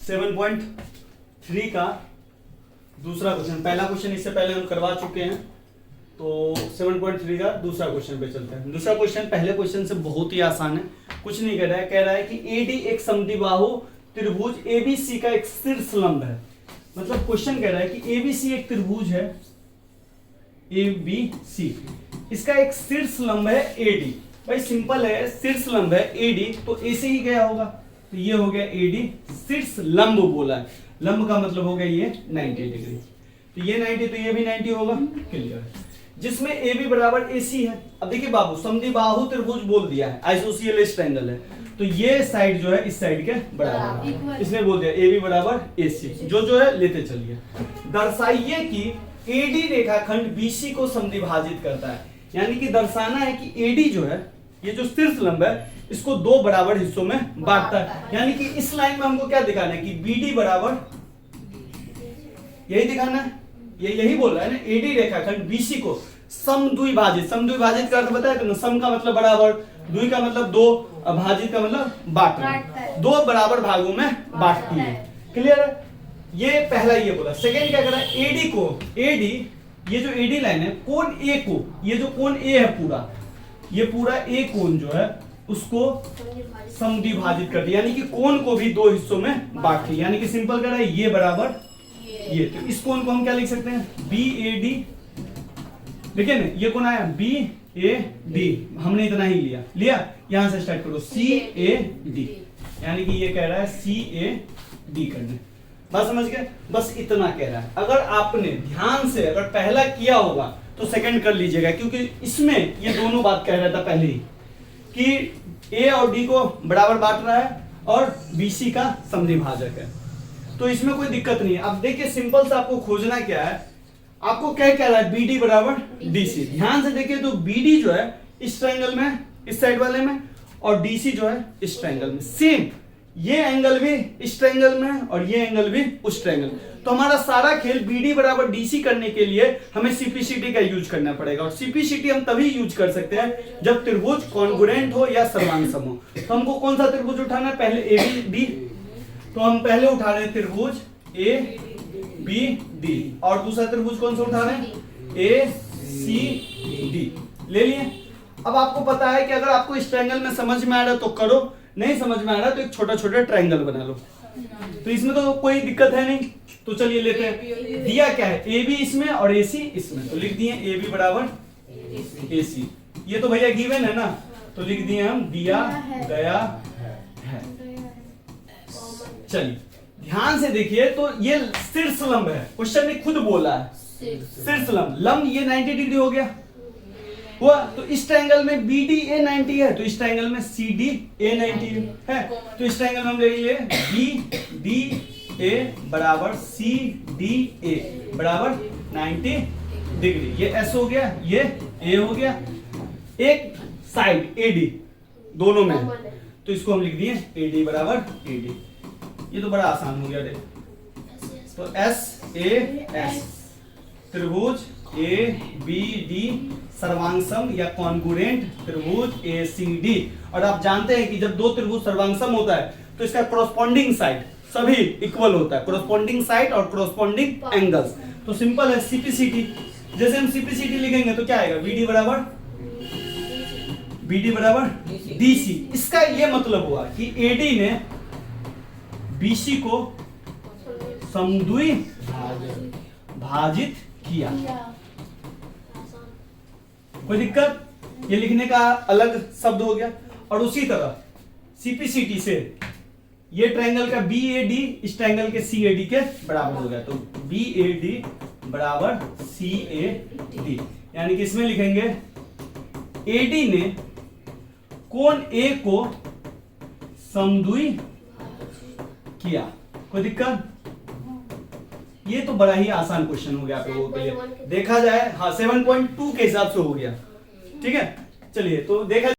7.3 का दूसरा क्वेश्चन, पहला क्वेश्चन इससे पहले हम करवा चुके हैं, तो 7.3 का दूसरा क्वेश्चन पे चलते हैं। दूसरा क्वेश्चन पहले क्वेश्चन से बहुत ही आसान है, कुछ नहीं कह रहा है कि एडी एक समद्विबाहु त्रिभुज एबीसी का एक शीर्ष लंब है। मतलब क्वेश्चन कह रहा है कि एबीसी एक त्रिभुज है, एबीसी, इसका एक शीर्ष लंब है एडी। भाई सिंपल है, शीर्ष लंब है एडी, तो ऐसे ही गया होगा, तो ये हो गया एडी शीर्ष लंब बोला है। लंब का मतलब हो गया ये 90 डिग्री, तो ये 90 तो ये भी 90 होगा, क्लियर है। जिसमें ए बी बराबर ए सी है। अब देखिए बाबू, समद्विबाहु त्रिभुज बोल दिया है, आइसोसियलिस ट्रायंगल है, तो ये साइड जो है इस साइड के बराबर है, इसने बोल दिया ए बी बराबर ए सी। जो है लेते चलिए। दर्शाइए कि एडी रेखाखंड बीसी को समद्विभाजित करता है, यानी कि दर्शाना है कि एडी जो है, ये जो शीर्ष लंब है, इसको दो बराबर हिस्सों में बांटता है। यानी कि इस लाइन में हमको क्या दिखाना है कि बीडी बराबर, यही दिखाना है, ये यही बोल रहा है ना, एडी रेखाखंड बीसी को समद्विभाजित। समद्विभाजित का अर्थ बताया ना, सम का मतलब बराबर, द्वि का मतलब दो, भाजित का मतलब बांटना, दो बराबर भागों में बांटती है, क्लियर है। ये पहला ये बोला। सेकेंड क्या कर रहा है, एडी को, एडी, ये जो एडी लाइन है, कोण ए को, ये जो कोण ए है पूरा, ये पूरा ए कोण जो है उसको समद्विभाजित करती है, यानी कि कोण को भी दो हिस्सों में बांटती है। यानी कि सिंपल कर रहा है ये बराबर ये, तो इस कोण को हम क्या लिख सकते हैं, बी ए डी। देखिए ना, ये कोण आया बी ए डी, हमने इतना ही लिया, यहां से स्टार्ट करो, सी ए डी, यानी कि ये कह रहा है सी ए डी करने। बात समझ गए, बस इतना कह रहा है। अगर आपने ध्यान से अगर पहला किया होगा तो सेकंड कर लीजिएगा, क्योंकि इसमें ये दोनों बात कह रहा था पहले ही कि ए और डी को बराबर बांट रहा है और बीसी का समद्विभाजक है, तो इसमें कोई दिक्कत नहीं है। अब देखिए सिंपल से आपको खोजना क्या है, आपको क्या कह रहा है, बीडी बराबर डीसी। ध्यान से देखिए तो बीडी जो है इस ट्रायंगल में, इस साइड वाले में, और डीसी जो है इस ट्रायंगल में। सेम ये एंगल भी इस ट्रायंगल में और ये एंगल भी उस ट्रायंगल। तो हमारा सारा खेल बीडी बराबर डीसी करने के लिए हमें सीपीसीटी का यूज करना पड़ेगा, और सीपीसीटी हम तभी यूज कर सकते हैं जब त्रिभुज कॉन्ग्रुएंट हो या सर्वांगसम हो। तो हमको कौन सा त्रिभुज उठाना है, पहले ए बी डी, तो हम पहले उठा रहे हैं त्रिभुज ए बी डी, और दूसरा त्रिभुज कौन सा उठा रहे हैं, ए सी डी, ले लिए। अब आपको पता है कि अगर आपको इस ट्रायंगल में समझ में आ रहा है तो करो, नहीं समझ में आ रहा तो एक छोटा छोटा ट्रायंगल बना लो, तो इसमें तो कोई दिक्कत है नहीं। तो चलिए लेते हैं, दिया क्या है, ए बी इसमें और ए सी इसमें, तो लिख दिए ए बी बराबर ए सी। ये तो भैया गिवन है ना, तो लिख दिए हम दिया गया है। चलिए ध्यान से देखिए, तो ये शीर्ष लंब है, क्वेश्चन ने खुद बोला है शीर्ष लंब, लंब ये 90 डिग्री हो गया हुआ, तो इस ट्रायंगल में बी डी ए 90 है, तो इस ट्रायंगल में सी डी ए 90 है, तो इस ट्रायंगल में हम ले लिए बी डी ए बराबर सी डी ए बराबर 90 डिग्री। ये एस हो गया, ये ए हो गया, एक साइड ए डी दोनों में, तो इसको हम लिख दिए ए डी बराबर ए डी। ये तो बड़ा आसान हो गया, देख, तो एस ए एस, त्रिभुज ए बी डी सर्वांगसम या कॉन्ग्रुएंट त्रिभुज ए सी डी। और आप जानते हैं कि जब दो त्रिभुज सर्वांगसम होता है तो इसका कॉरस्पॉन्डिंग साइड सभी इक्वल होता है, कॉरस्पॉन्डिंग साइड और कॉरस्पॉन्डिंग एंगल्स। तो सिंपल है सीपीसीटी, जैसे हम सीपीसीटी लिखेंगे तो क्या आएगा, बीडी बराबर डीसी। इसका ये मतलब हुआ कि एडी ने बीसी को समद्विभाजित किया। कोई दिक्कत, ये लिखने का अलग शब्द हो गया। और उसी तरह सीपीसीटी से ये ट्रायंगल का बी ए डी इस ट्रायंगल के सी ए डी के बराबर हो गया, तो बी ए डी बराबर सी ए डी, यानी कि इसमें लिखेंगे एडी ने कोण ए को समद्विभाजित किया। कोई दिक्कत, ये तो बड़ा ही आसान क्वेश्चन हो गया आप लोगों के लिए, देखा जाए हाँ 7.2 के हिसाब से हो गया, ठीक है। चलिए तो देखा